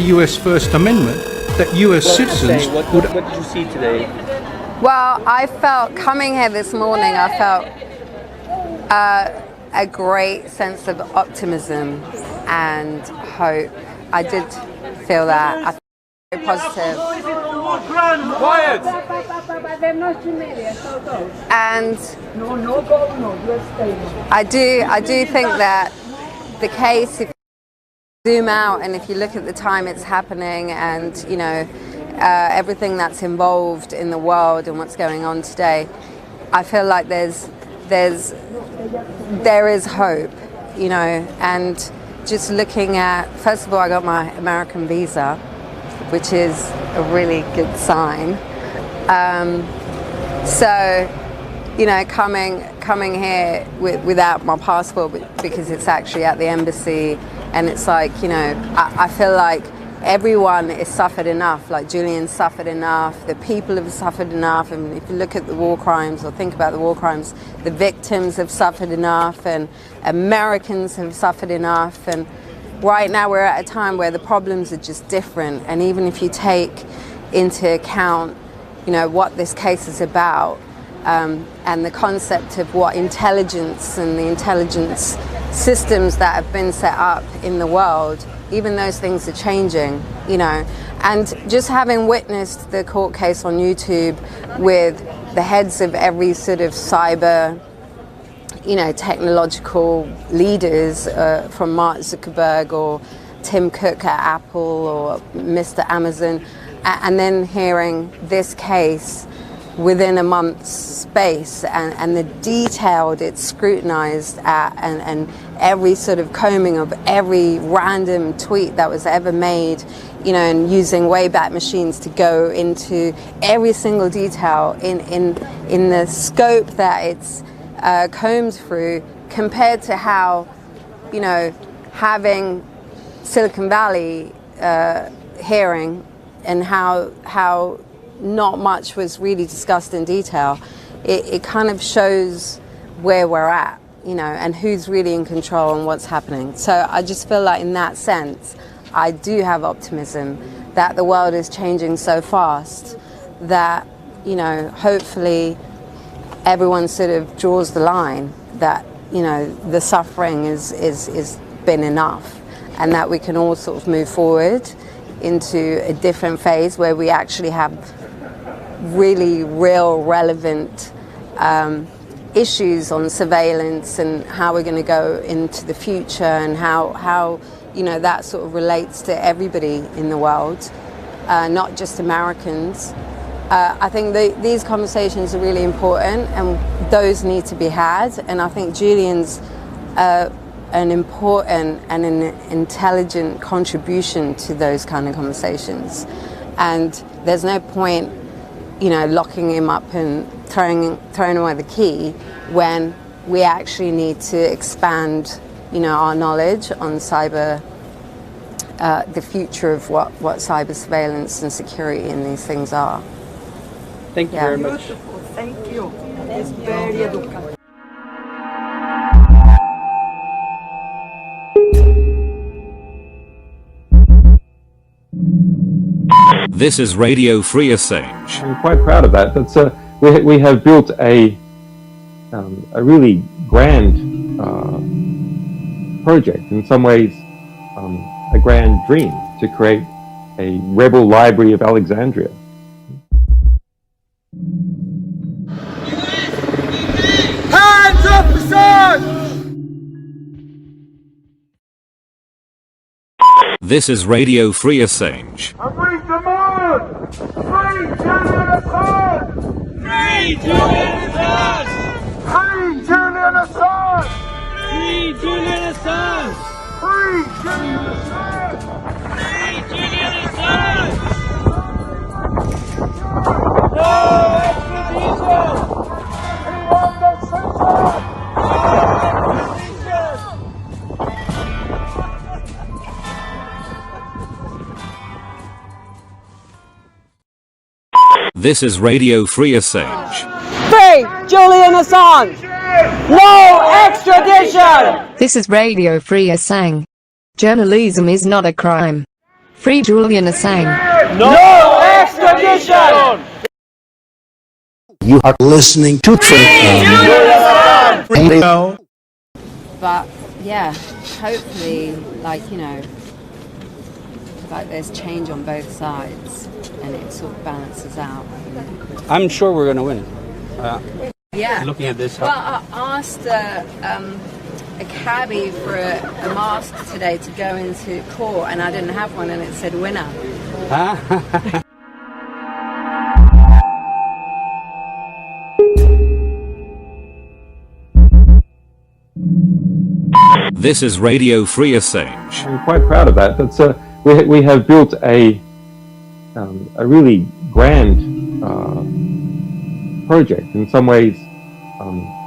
US First Amendment that US citizens would... What did you see today? Well, I felt, coming here this morning, I felt a great sense of optimism and hope. I did feel that. I felt very positive. Quiet! And I do think that the case, if you zoom out and if you look at the time it's happening and, you know, everything that's involved in the world and what's going on today, I feel like there is hope, you know, and just looking at, first of all, I got my American visa, which is a really good sign. So, you know, coming here without my passport because it's actually at the embassy, and it's like, you know, I feel like everyone has suffered enough, like Julian suffered enough, the people have suffered enough, and if you look at the war crimes or think about the war crimes, the victims have suffered enough and Americans have suffered enough, and right now we're at a time where the problems are just different, and even if you take into account, you know, what this case is about, and the concept of what intelligence and the intelligence systems that have been set up in the world, even those things are changing, you know. And just having witnessed the court case on YouTube with the heads of every sort of cyber, you know, technological leaders, from Mark Zuckerberg or Tim Cook at Apple or Mr. Amazon, and then hearing this case within a month's space, and the detailed it's scrutinized at, and every sort of combing of every random tweet that was ever made, you know, and using Wayback Machines to go into every single detail in the scope that it's combed through, compared to how, you know, having Silicon Valley hearing and how not much was really discussed in detail. It kind of shows where we're at, you know, and who's really in control and what's happening. So I just feel like in that sense, I do have optimism that the world is changing so fast that, you know, hopefully everyone sort of draws the line that, you know, the suffering is been enough, and that we can all sort of move forward into a different phase where we actually have really real relevant issues on surveillance and how we're going to go into the future, and how you know that sort of relates to everybody in the world, not just Americans. I think these conversations are really important, and those need to be had, and I think Julian's an important and an intelligent contribution to those kind of conversations, and there's no point, you know, locking him up and throwing away the key when we actually need to expand, you know, our knowledge on cyber, the future of what cyber surveillance and security and these things are. Thank you very much. Beautiful. Thank you. It's very educative. This is Radio Free Assange. I'm quite proud of that. That's we have built a really grand project. In some ways, a grand dream to create a rebel library of Alexandria. Hands up, Assange! This is Radio Free Assange. And we demand free Julian Assange! Free Julian Assange! Free Julian Assange! Free Julian Assange! Free Julian Assange! Free Julian Assange! No extradition! We want the censor! This is Radio Free Assange. Free Julian Assange! No extradition! This is Radio Free Assange. Journalism is not a crime. Free Julian Assange. No extradition! You are listening to Radio. But yeah, hopefully, like there's change on both sides and it sort of balances out. I'm sure we're going to win. Yeah. Looking at this. Well, I asked a cabbie for a mask today to go into court, and I didn't have one, and it said winner. This is Radio Free Assange. I'm quite proud of that. We have built a really grand project, in some ways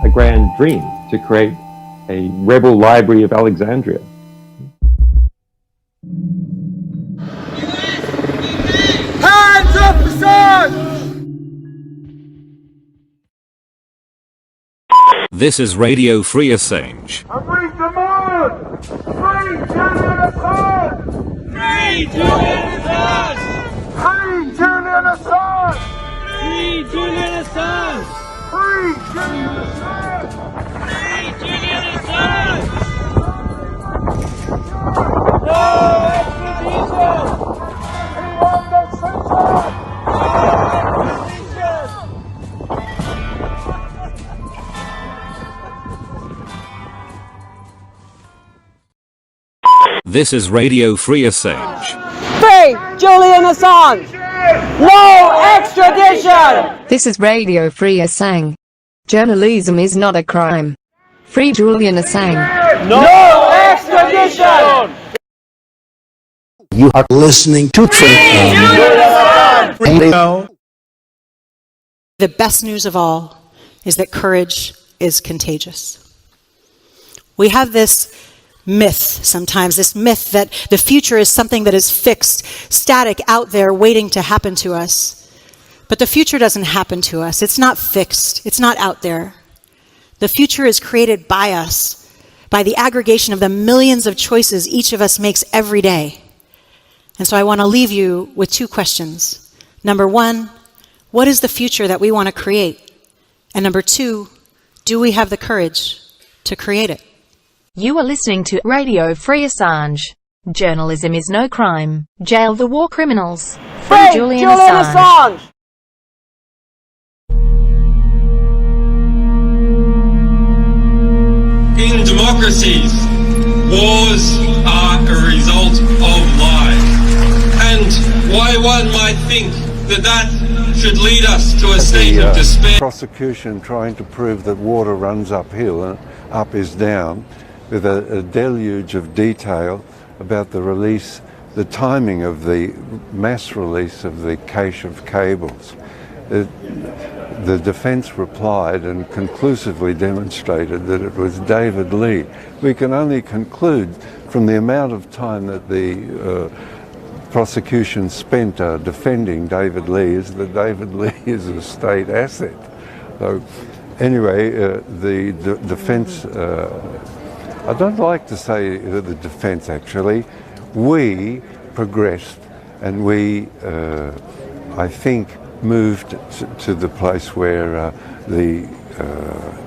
a grand dream, to create a rebel library of Alexandria. Hands up, Assange! This is Radio Free Assange. And we demand free Julian Assange! Free Julian Assange! Free Julian Assange! Free Julian Assange! Free Julian Assange! Free Julian Assange! No extradition! He wants extradition! This is Radio Free Assange. Free Julian Assange! No extradition! This is Radio Free Assange. Journalism is not a crime. Free Julian Assange. No extradition! You are listening to Radio. The best news of all is that courage is contagious. We have this myth sometimes, this myth that the future is something that is fixed, static, out there, waiting to happen to us. But the future doesn't happen to us. It's not fixed. It's not out there. The future is created by us, by the aggregation of the millions of choices each of us makes every day. And so I want to leave you with two questions. Number one, what is the future that we want to create? And number two, do we have the courage to create it? You are listening to Radio Free Assange. Journalism is no crime. Jail the war criminals. Free Julian Assange. In democracies, wars are a result of lies. And why one might think that should lead us to a state of despair. Prosecution trying to prove that water runs uphill and up is down, with a deluge of detail about the timing of the mass release of the cache of cables. The defence replied and conclusively demonstrated that it was David Lee. We can only conclude from the amount of time that the prosecution spent defending David Lee is that David Lee is a state asset. So anyway, the defence, I don't like to say the defence actually, we progressed and we, I think, moved to the place where the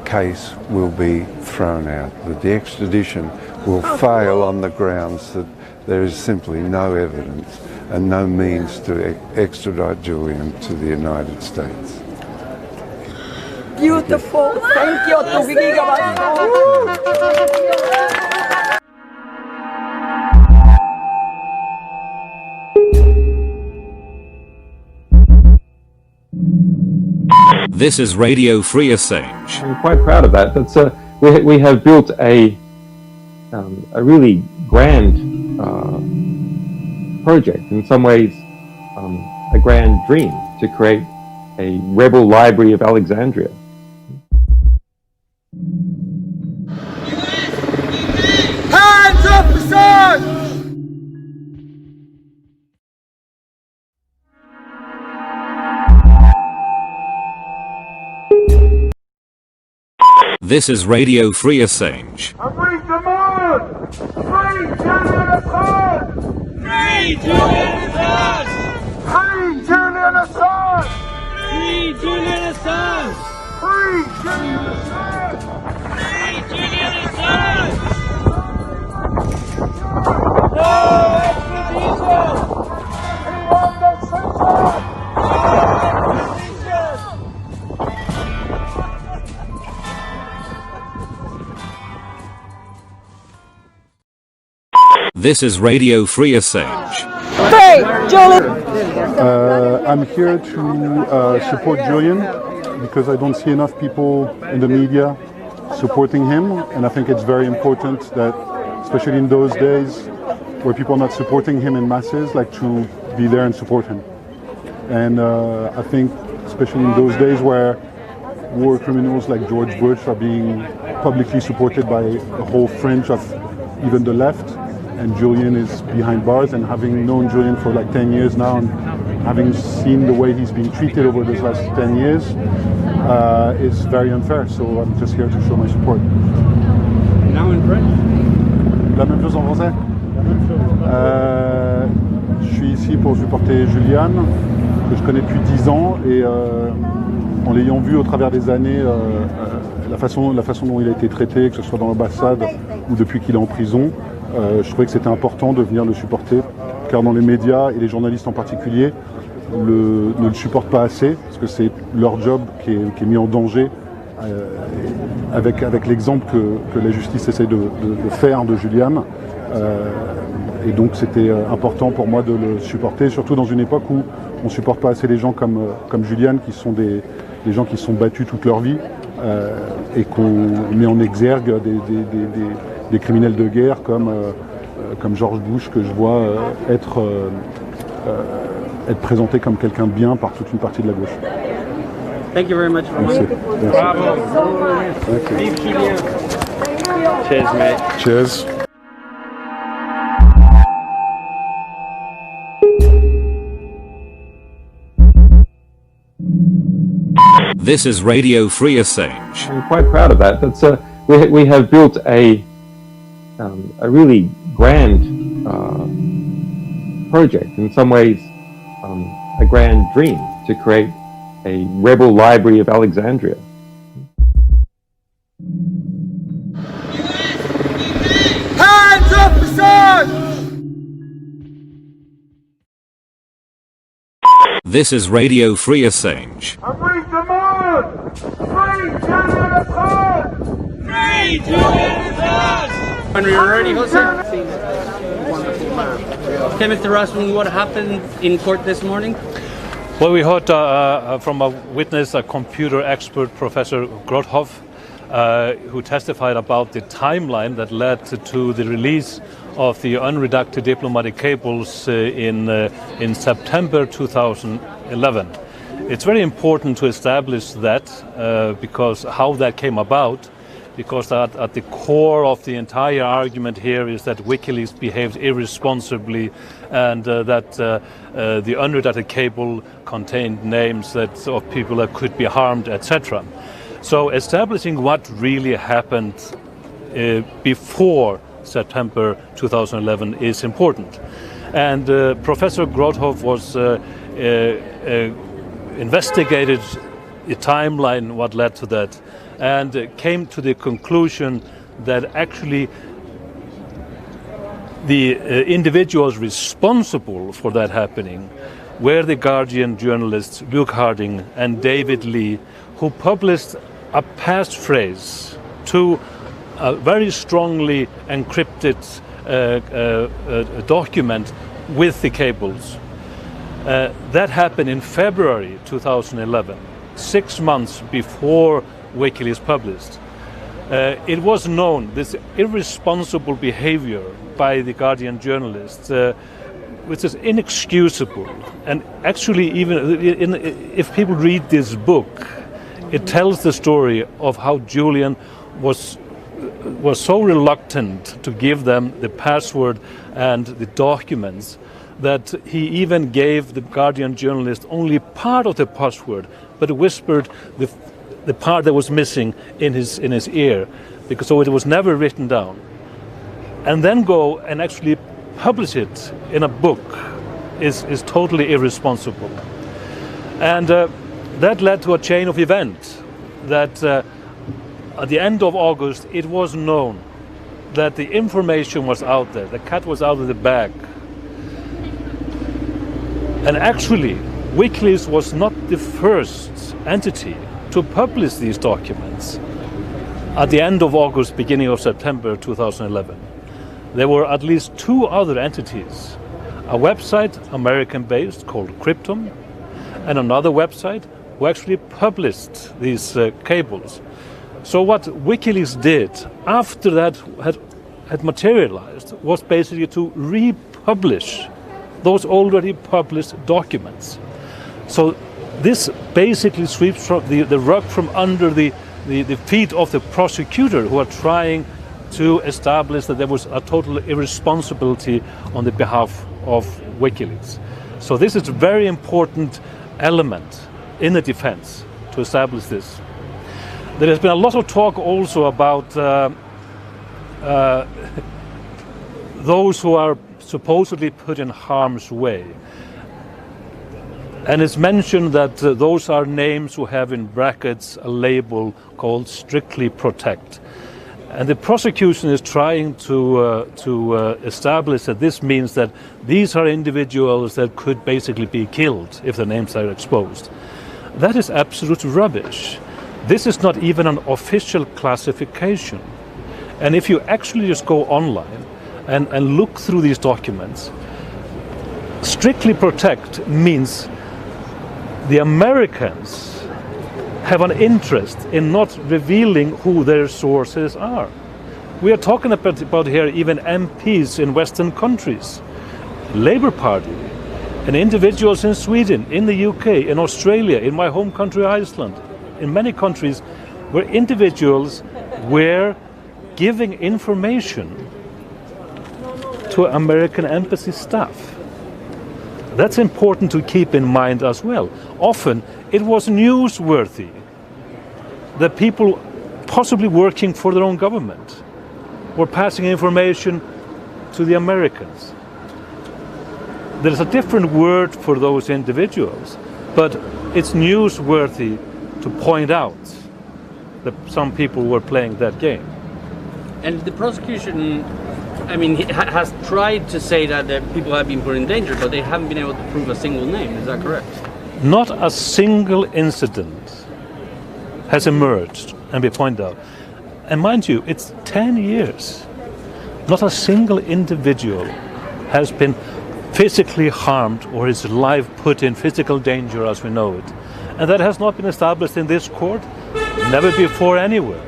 case will be thrown out, that the extradition will fail on the grounds that there is simply no evidence and no means to extradite Julian to the United States. Beautiful. Thank you to This is Radio Free Assange. I'm quite proud of that. We have built a really grand project, in some ways a grand dream, to create a rebel library of Alexandria. Hands up, Assange! This is Radio Free Assange. And we demand free Julian Assange! Free Free Julian Assange! Free Julian Assange! Free Julian Assange! Free Julian Assange! No extradition! Anyone that's censored! This is Radio Free Assange. Free Julian! I'm here to support Julian because I don't see enough people in the media supporting him, and I think it's very important that, especially in those days where people are not supporting him in masses, like to be there and support him. And I think, especially in those days where war criminals like George Bush are being publicly supported by the whole fringe of even the left, and Julian is behind bars, and having known Julian for like 10 years now and having seen the way he's been treated over those last 10 years is very unfair. So I'm just here to show my support. Now in French? La même chose en français? Je suis ici pour supporter Julian, que je connais depuis 10 ans, et en l'ayant vu au travers des années, la façon dont il a été traité, que ce soit dans l'ambassade ou depuis qu'il est en prison, je trouvais que c'était important de venir le supporter, car dans les médias, et les journalistes en particulier, ne le supportent pas assez, parce que c'est leur job qui est mis en danger avec l'exemple que la justice essaie de faire de Julian. Et donc c'était important pour moi de le supporter, surtout dans une époque où on ne supporte pas assez les gens comme Julian, qui sont des gens qui se sont battus toute leur vie, et qu'on met en exergue des criminels de guerre comme George Bush, que je vois être présenté comme quelqu'un de bien par toute une partie de la gauche. Thank you very much. Merci. Bravo. Thank you. Cheers, mate. Cheers. This is Radio Free Assange. I'm quite proud of that. That's we have built a really grand project, in some ways a grand dream, to create a rebel library of Alexandria. Hands up, Assange! This is Radio Free Assange. And we demand free Julian Assange! Free Julian Assange! When we were ready, Hussein? Wonderful man. Okay, Mr. Rossman, what happened in court this morning? Well, we heard from a witness, a computer expert, Professor Grothoff, who testified about the timeline that led to the release of the unredacted diplomatic cables in September 2011. It's very important to establish that because how that came about, because at the core of the entire argument here is that WikiLeaks behaved irresponsibly, and that the unredacted cable contained names of people that could be harmed, etc. So establishing what really happened before September 2011 is important. And Professor Grothoff was investigated the timeline, what led to that, and came to the conclusion that actually the individuals responsible for that happening were the Guardian journalists Luke Harding and David Lee, who published a passphrase to a very strongly encrypted document with the cables. That happened in February 2011, 6 months before WikiLeaks published. It was known, this irresponsible behavior by the Guardian journalists, which is inexcusable. And actually, even if people read this book, it tells the story of how Julian was so reluctant to give them the password and the documents that he even gave the Guardian journalist only part of the password, but whispered the part that was missing in his ear, because so it was never written down. And then go and actually publish it in a book is totally irresponsible. And that led to a chain of events that at the end of August it was known that the information was out there, the cat was out of the bag. And actually, WikiLeaks was not the first entity to publish these documents. At the end of August, beginning of September 2011, there were at least 2 other entities. A website, American-based, called Cryptum, and another website who actually published these cables. So what WikiLeaks did after that had materialized was basically to republish those already published documents. So this basically sweeps from the rug from under the feet of the prosecutor, who are trying to establish that there was a total irresponsibility on the behalf of WikiLeaks. So this is a very important element in the defense to establish this. There has been a lot of talk also about those who are supposedly put in harm's way. And it's mentioned that those are names who have in brackets a label called strictly protect. And the prosecution is trying to establish that this means that these are individuals that could basically be killed if their names are exposed. That is absolute rubbish. This is not even an official classification. And if you actually just go online and look through these documents, strictly protect means the Americans have an interest in not revealing who their sources are. We are talking about here even MPs in Western countries, Labour Party, and individuals in Sweden, in the UK, in Australia, in my home country Iceland, in many countries where individuals were giving information to American embassy staff. That's important to keep in mind as well. Often it was newsworthy that people possibly working for their own government were passing information to the Americans. There's a different word for those individuals, but it's newsworthy to point out that some people were playing that game. And the prosecution, I mean, has tried to say that the people have been put in danger, but they haven't been able to prove a single name. Is that correct? Not a single incident has emerged and been pointed out. And mind you, it's 10 years. Not a single individual has been physically harmed or his life put in physical danger as we know it. And that has not been established in this court, never before anywhere.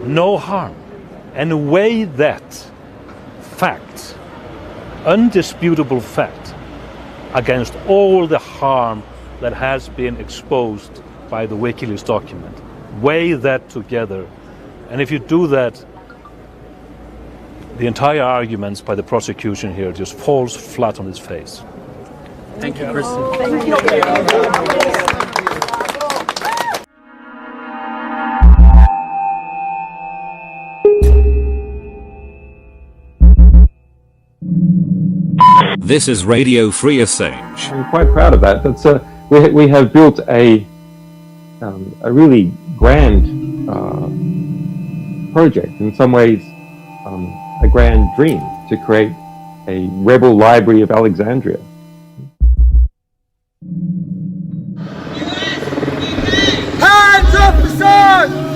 No harm. And weigh that fact, undisputable fact, against all the harm that has been exposed by the WikiLeaks document. Weigh that together. And if you do that, the entire arguments by the prosecution here just falls flat on its face. Thank you, Kristen. Thank you. This is Radio Free Assange. I'm quite proud of that. That's we have built a really grand project. In some ways, a grand dream to create a rebel library of Alexandria. Hands up, Assange!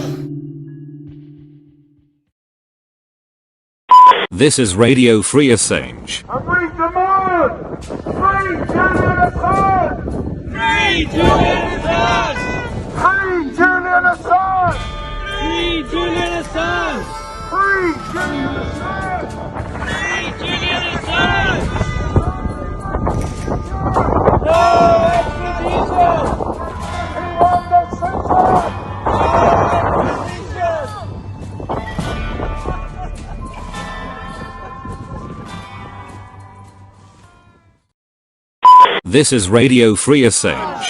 This is Radio Free Assange. We demand free Julian Assange! Free Julian Assange! Free Julian Assange! Free Julian Assange! Free Julian Assange! Free Julian Assange! No extradition! Beyond the censor! This is Radio Free Assange.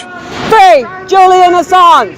Free Julian Assange!